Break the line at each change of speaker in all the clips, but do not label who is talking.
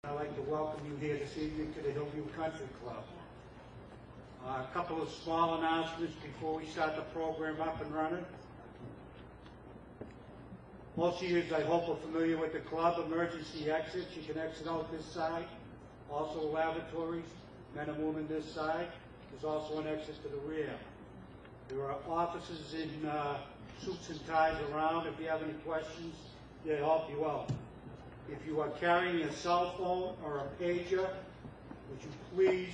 I'd like to welcome you here this evening to the Hillview Country Club. A couple of small announcements before we start the program up and running. Most of you, I hope, are familiar with the club emergency exits. You can exit out this side. Also lavatories, men and women this side. There's also an exit to the rear. There are officers in suits and ties around. If you have any questions, they'll help you out. If you are carrying a cell phone or a pager, would you please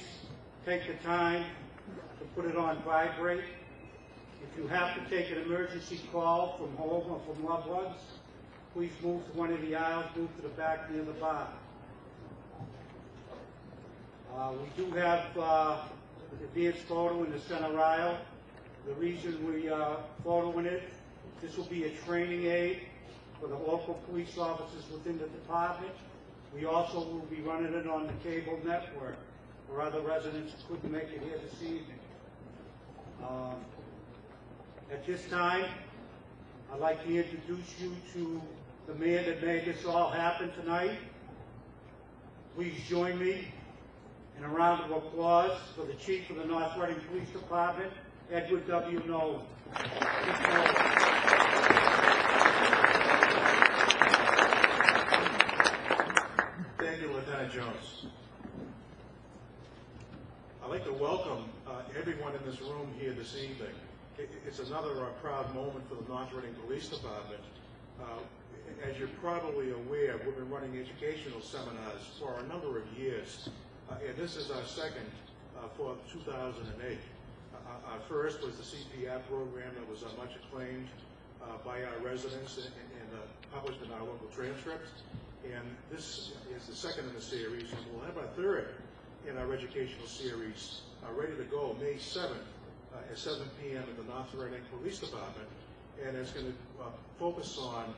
take the time to put it on vibrate? If you have to take an emergency call from home or from loved ones, please move to one of the aisles, move to the back near the bar. We do have advanced photo in the center aisle. The reason we are photoing it, this will be a training aid for the local police officers within the department. We also will be running it on the cable network for other residents who couldn't make it here this evening. At this time, I'd like to introduce you to the man that made this all happen tonight. Please join me in a round of applause for the Chief of the North Reading Police Department, Edward W. Nolan.
Thank you, Lieutenant Jones. I'd like to welcome everyone in this room here this evening. It's another proud moment for the North Reading Police Department. As you're probably aware, we've been running educational seminars for a number of years, and this is our second for 2008. Our first was the CPR program that was much acclaimed by our residents and published in our local transcripts. And this is the second in the series, and we'll have our third in our educational series ready to go May 7th at 7 p.m. at the North Reading Police Department. And it's going to focus on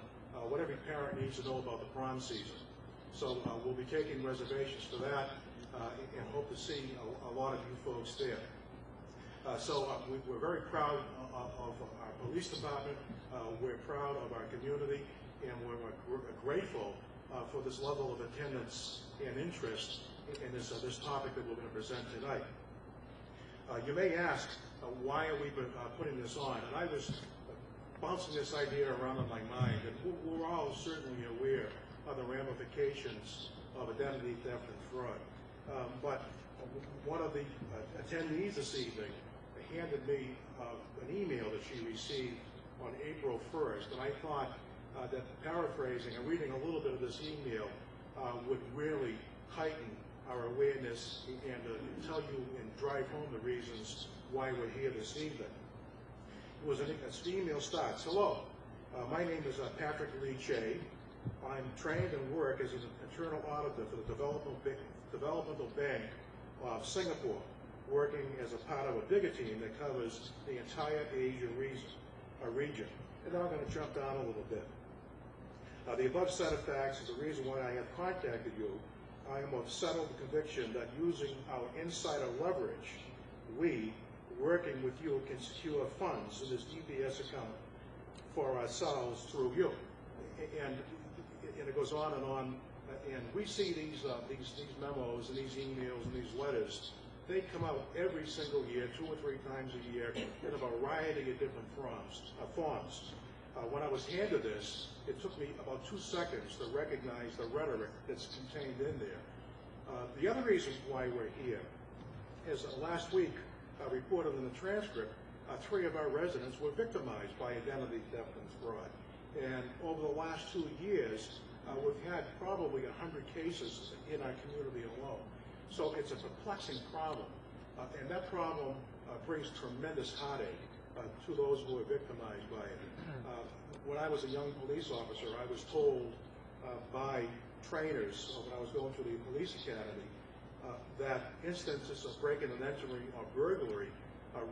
what every parent needs to know about the prom season. So we'll be taking reservations for that and hope to see a lot of you folks there. We're very proud of our police department. We're proud of our community, and we're grateful for this level of attendance and interest in this topic that we're going to present tonight. You may ask, why are we putting this on? And I was bouncing this idea around in my mind, and we're all certainly aware of the ramifications of identity theft and fraud. But one of the attendees this evening handed me an email that she received on April 1st, and I thought that paraphrasing and reading a little bit of this email would really heighten our awareness and tell you and drive home the reasons why we're here this evening. The email starts, "Hello, my name is Patrick Lee Che. I'm trained and work as an internal auditor for the Developmental Bank of Singapore, working as a part of a bigger team that covers the entire Asia region. And now I'm going to jump down a little bit. The above set of facts is the reason why I have contacted you. I am of settled conviction that using our insider leverage, we, working with you, can secure funds in this DBS account for ourselves through you." And it goes on, and we see these memos and these emails and these letters. They come out every single year, 2 or 3 times a year, in a variety of different forms. When I was handed this, it took me about 2 seconds to recognize the rhetoric that's contained in there. The other reason why we're here is last week, reported in the transcript, 3 of our residents were victimized by identity theft and fraud. And over the last 2 years, we've had probably 100 cases in our community alone. So it's a perplexing problem, and that problem brings tremendous heartache to those who are victimized by it. When I was a young police officer, I was told by trainers when I was going through the police academy that instances of breaking and entering or burglary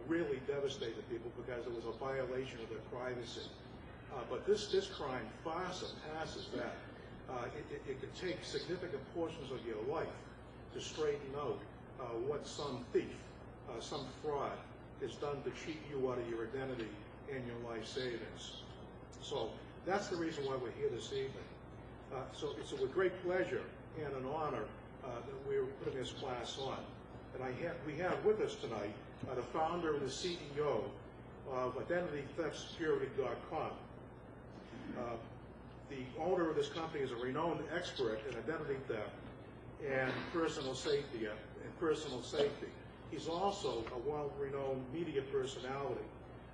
really devastated people because it was a violation of their privacy. But this crime far surpasses that. It could take significant portions of your life to straighten out what some thief, some fraud has done to cheat you out of your identity and your life savings. So that's the reason why we're here this evening. So it's with great pleasure and an honor that we're putting this class on. And we have with us tonight the founder and the CEO of IdentityTheftSecurity.com. The owner of this company is a renowned expert in identity theft and personal safety. He's also a well-renowned media personality.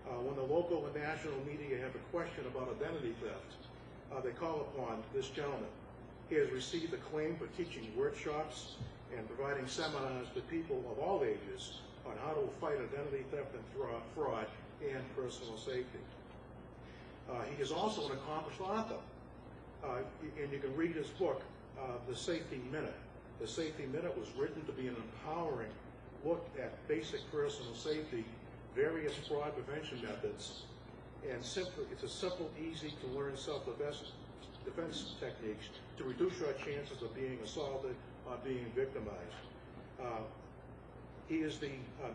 When the local and national media have a question about identity theft, they call upon this gentleman. He has received acclaim for teaching workshops and providing seminars to people of all ages on how to fight identity theft and fraud and personal safety. He is also an accomplished author, and you can read his book, The Safety Minute. The Safety Minute was written to be an empowering look at basic personal safety, various fraud prevention methods, and it's a simple, easy to learn self-defense techniques to reduce your chances of being assaulted or being victimized. He is the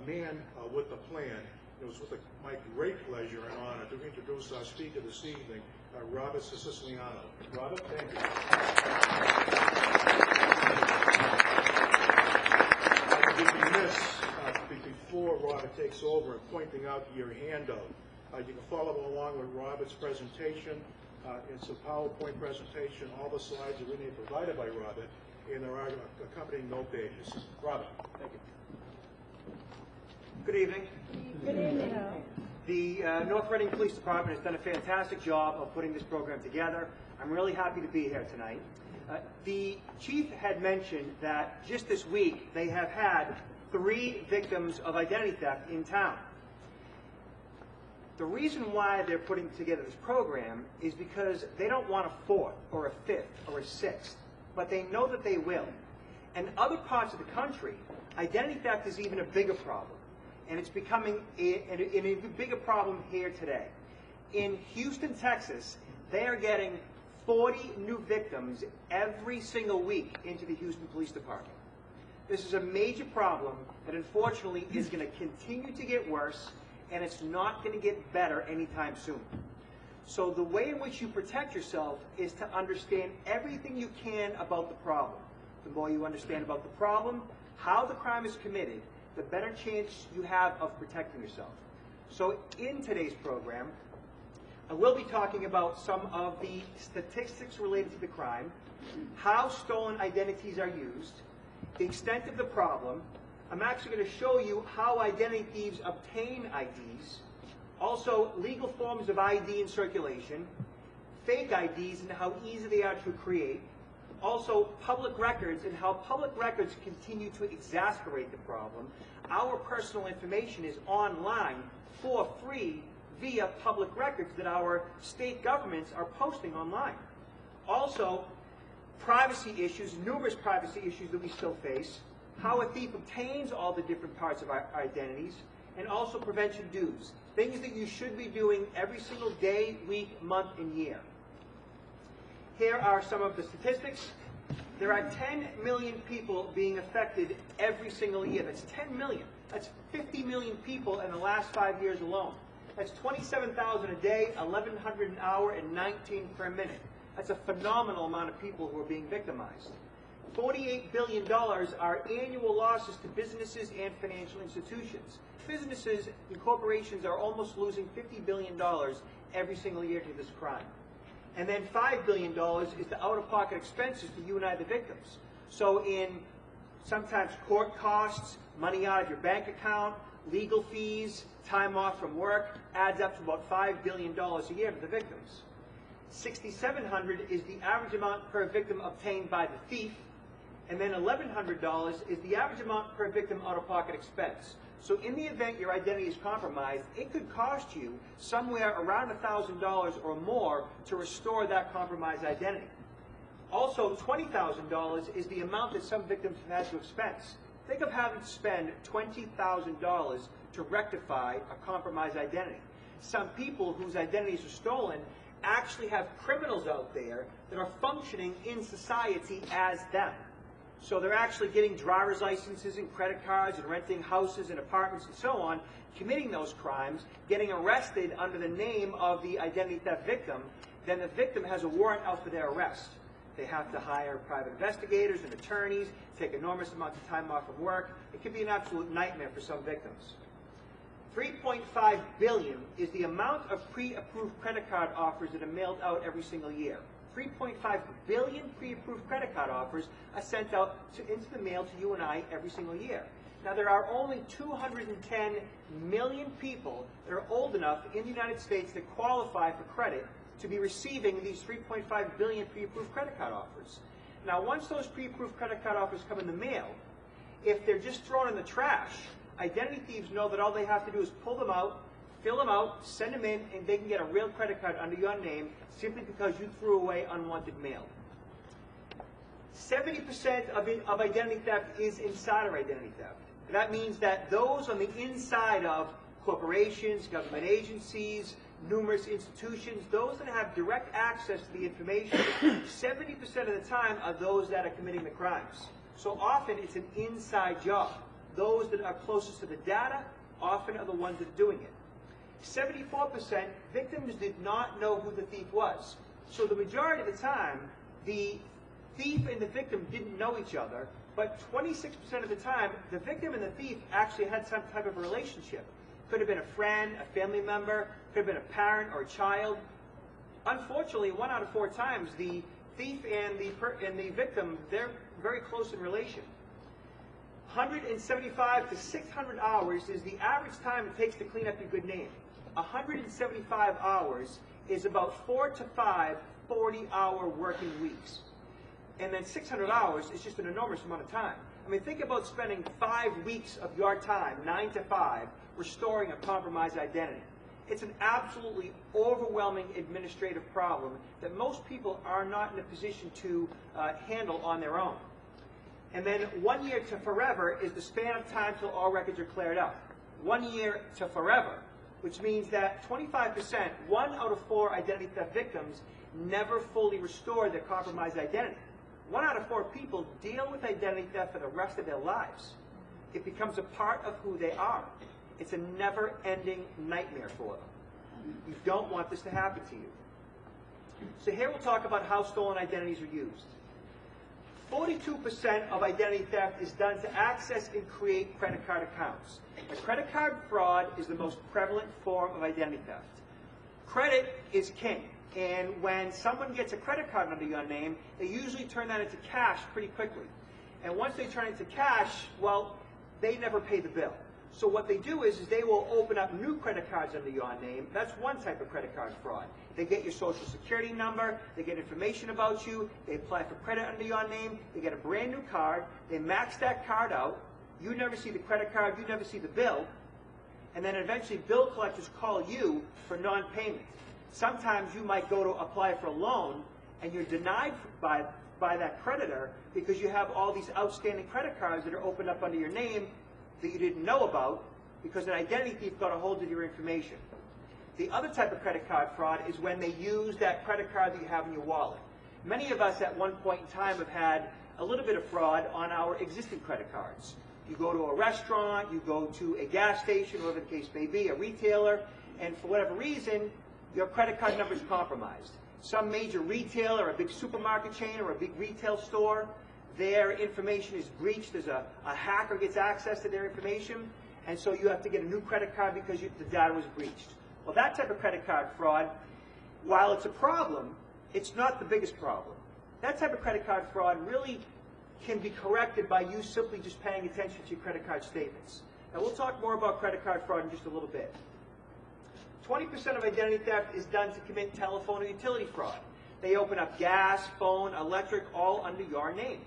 man with the plan. It was with my great pleasure and honor to introduce our speaker this evening, Robert Siciliano. Robert, thank you. I would be remiss before Robert takes over and pointing out your handout. You can follow along with Robert's presentation. It's a PowerPoint presentation. All the slides are really provided by Robert, and there are accompanying note pages. Robert, thank you.
Good evening.
Good evening.
The North Reading Police Department has done a fantastic job of putting this program together. I'm really happy to be here tonight. The chief had mentioned that just this week they have had 3 victims of identity theft in town. The reason why they're putting together this program is because they don't want a 4th or a 5th or a 6th, but they know that they will. In other parts of the country, identity theft is even a bigger problem, and it's becoming a bigger problem here today. In Houston, Texas, they are getting 40 new victims every single week into the Houston Police Department. This is a major problem that unfortunately is going to continue to get worse, and it's not going to get better anytime soon. So the way in which you protect yourself is to understand everything you can about the problem. The more you understand about the problem, how the crime is committed, the better chance you have of protecting yourself. So in today's program, I will be talking about some of the statistics related to the crime, how stolen identities are used, the extent of the problem. I'm actually going to show you how identity thieves obtain IDs, also legal forms of ID in circulation, fake IDs and how easy they are to create, also public records and how public records continue to exacerbate the problem. Our personal information is online for free via public records that our state governments are posting online. Also, privacy issues, numerous privacy issues that we still face, how a thief obtains all the different parts of our identities, and also prevention dues, things that you should be doing every single day, week, month, and year. Here are some of the statistics. There are 10 million people being affected every single year. That's 10 million. That's 50 million people in the last 5 years alone. That's 27,000 a day, 1,100 an hour, and 19 per minute. That's a phenomenal amount of people who are being victimized. $48 billion are annual losses to businesses and financial institutions. Businesses and corporations are almost losing $50 billion every single year to this crime. And then $5 billion is the out-of-pocket expenses for you and I, the victims. So in sometimes court costs, money out of your bank account, legal fees, time off from work, adds up to about $5 billion a year for the victims. $6,700 is the average amount per victim obtained by the thief, and then $1,100 is the average amount per victim out-of-pocket expense. So in the event your identity is compromised, it could cost you somewhere around $1,000 or more to restore that compromised identity. Also, $20,000 is the amount that some victims have had to expense. Think of having to spend $20,000 to rectify a compromised identity. Some people whose identities are stolen actually have criminals out there that are functioning in society as them. So they're actually getting driver's licenses and credit cards and renting houses and apartments and so on, committing those crimes, getting arrested under the name of the identity theft victim. Then the victim has a warrant out for their arrest. They have to hire private investigators and attorneys, take enormous amounts of time off from work. It can be an absolute nightmare for some victims. 3.5 billion is the amount of pre-approved credit card offers that are mailed out every single year. 3.5 billion pre-approved credit card offers are sent out into the mail to you and I every single year. Now, there are only 210 million people that are old enough in the United States that qualify for credit to be receiving these 3.5 billion pre-approved credit card offers. Now, once those pre-approved credit card offers come in the mail, if they're just thrown in the trash, identity thieves know that all they have to do is pull them out, fill them out, send them in, and they can get a real credit card under your name simply because you threw away unwanted mail. 70% of identity theft is insider identity theft. That means that those on the inside of corporations, government agencies, numerous institutions, those that have direct access to the information, 70% of the time are those that are committing the crimes. So often it's an inside job. Those that are closest to the data often are the ones that are doing it. 74% victims did not know who the thief was. So the majority of the time, the thief and the victim didn't know each other, but 26% of the time, the victim and the thief actually had some type of relationship. Could have been a friend, a family member, could have been a parent or a child. Unfortunately, 1 out of 4 times, the thief and the victim, they're very close in relation. 175 to 600 hours is the average time it takes to clean up your good name. 175 hours is about 4 to 5 40-hour working weeks. And then 600 hours is just an enormous amount of time. I mean, think about spending 5 weeks of your time, 9 to 5, restoring a compromised identity. It's an absolutely overwhelming administrative problem that most people are not in a position to handle on their own. And then 1 year to forever is the span of time till all records are cleared up. 1 year to forever, which means that 25%, 1 out of 4 identity theft victims, never fully restore their compromised identity. 1 out of 4 people deal with identity theft for the rest of their lives. It becomes a part of who they are. It's a never-ending nightmare for them. You don't want this to happen to you. So here we'll talk about how stolen identities are used. 42% of identity theft is done to access and create credit card accounts. Now, credit card fraud is the most prevalent form of identity theft. Credit is king. And when someone gets a credit card under your name, they usually turn that into cash pretty quickly. And once they turn it into cash, well, they never pay the bill. So what they do is they will open up new credit cards under your name. That's one type of credit card fraud. They get your social security number, they get information about you, they apply for credit under your name, they get a brand new card, they max that card out, you never see the credit card, you never see the bill, and then eventually bill collectors call you for non-payment. Sometimes you might go to apply for a loan and you're denied by that creditor because you have all these outstanding credit cards that are opened up under your name that you didn't know about because an identity thief got a hold of your information. The other type of credit card fraud is when they use that credit card that you have in your wallet. Many of us at one point in time have had a little bit of fraud on our existing credit cards. You go to a restaurant, you go to a gas station, whatever the case may be, a retailer, and for whatever reason, your credit card number is compromised. Some major retailer, a big supermarket chain or a big retail store, their information is breached. There's a hacker gets access to their information, and so you have to get a new credit card because the data was breached. Well, that type of credit card fraud, while it's a problem, it's not the biggest problem. That type of credit card fraud really can be corrected by you simply just paying attention to your credit card statements. Now, we'll talk more about credit card fraud in just a little bit. 20% of identity theft is done to commit telephone or utility fraud. They open up gas, phone, electric, all under your name.